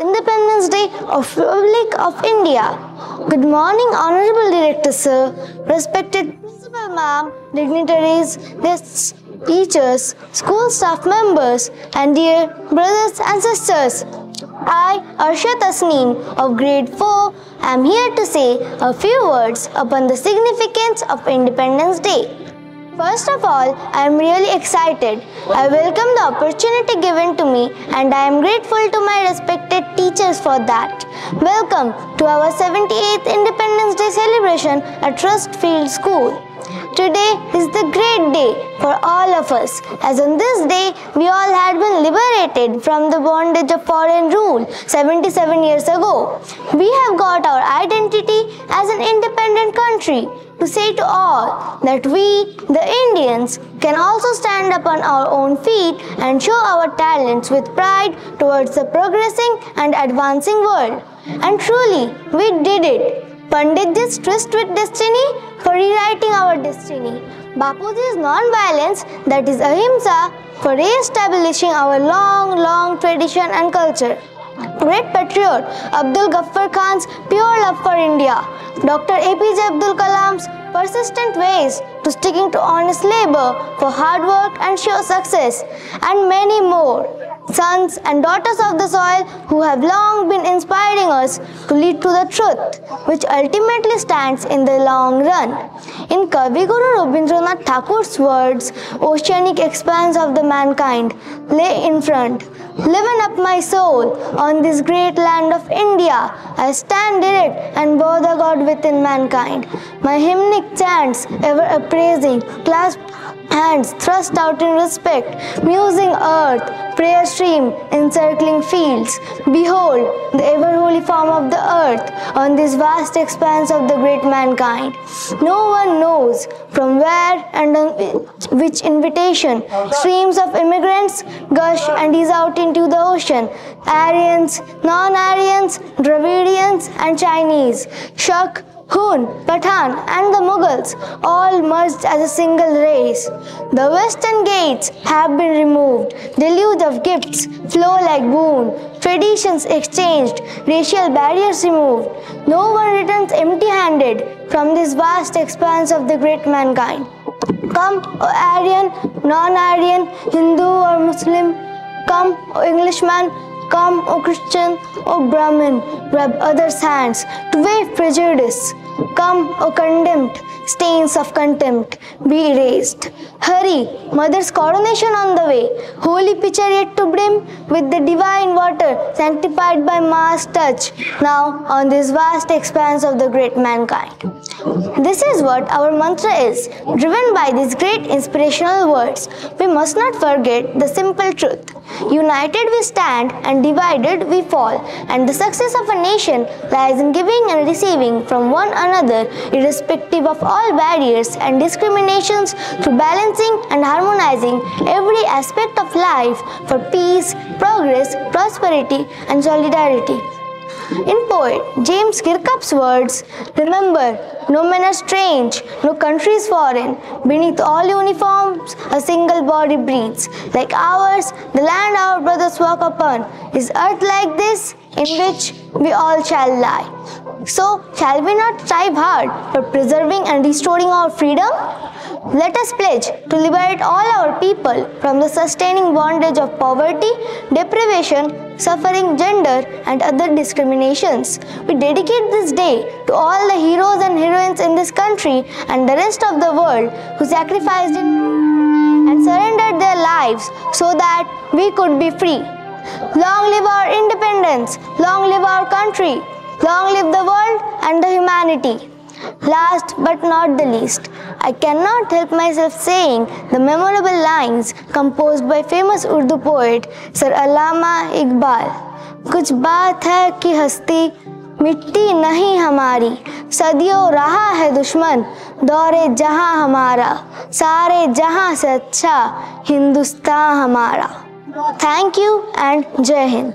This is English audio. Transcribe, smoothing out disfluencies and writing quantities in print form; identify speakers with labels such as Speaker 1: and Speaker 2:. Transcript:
Speaker 1: Independence Day of Republic of India. Good morning, Honorable Director Sir, respected Principal Ma'am, dignitaries, guests, teachers, school staff members, and dear brothers and sisters. I, Arsha Tasneem of Grade 4, am here to say a few words upon the significance of Independence Day. First of all, I am really excited. I welcome the opportunity given to me and I am grateful to my respected teachers for that. Welcome to our 78th Independence Day celebration at Trust Field School. Today is the great day for all of us, as on this day we all had been liberated from the bondage of foreign rule 77 years ago. We have got our identity as an independent country. To say to all that we, the Indians, can also stand upon our own feet and show our talents with pride towards the progressing and advancing world. And truly, we did it. Panditji's tryst with destiny for rewriting our destiny. Bapuji's non-violence, that is ahimsa, for re-establishing our long tradition and culture. Great patriot Abdul Ghaffar Khan's pure love for India. Dr. APJ Abdul Kalam's persistent ways to sticking to honest labor for hard work and sure success, and many more. Sons and daughters of the soil who have long been inspiring us to lead to the truth, which ultimately stands in the long run. In Kavi Guru Rabindranath Thakur's words, oceanic expanse of the mankind lay in front. Liven up my soul on this great land of India. I stand erect and bow the God within mankind. My hymnic chants ever appraising, clasped hands thrust out in respect, musing earth, prayer stream encircling fields. Behold the ever holy form of the earth on this vast expanse of the great mankind. No one knows from where and on which invitation streams of immigrants gush and ease out into the ocean. Aryans, non-Aryans, Dravidians and Chinese, Shak, Hun, Pathan and the Mughals all merged as a single race. The western gates have been removed, deluge of gifts flow like boon, traditions exchanged, racial barriers removed. No one returns empty-handed from this vast expanse of the great mankind. Come, O Aryan, non-Aryan, Hindu or Muslim, come, O Englishman, come, O Christian, O Brahmin, grab others' hands to waive prejudice. Come, O condemned, stains of contempt, be erased. Hurry, mother's coronation on the way, holy pitcher yet to brim with the divine water sanctified by Ma's touch, now on this vast expanse of the great mankind. This is what our mantra is, driven by these great inspirational words. We must not forget the simple truth. United we stand and divided we fall, and the success of a nation lies in giving and receiving from one another, irrespective of all barriers and discriminations, through balancing and harmonizing every aspect of life for peace, progress, prosperity and solidarity. In poet James Kirkup's words, remember, no man is strange, no country is foreign. Beneath all uniforms, a single body breathes. Like ours, the land our brothers walk upon is earth like this, in which we all shall lie. So, shall we not strive hard for preserving and restoring our freedom? Let us pledge to liberate all our people from the sustaining bondage of poverty, deprivation, suffering, gender and other discriminations. We dedicate this day to all the heroes and heroines in this country and the rest of the world who sacrificed and surrendered their lives so that we could be free. Long live our independence, long live our country, long live the world and the humanity. Last but not the least, I cannot help myself saying the memorable lines composed by famous Urdu poet Sir Allama Iqbal. कुछ बात है कि हस्ती मिट्टी नहीं हमारी, सदियों रहा है दुश्मन दौरे जहां हमारा, सारे जहां से अच्छा हिंदुस्तान हमारा. Thank you and Jai Hind.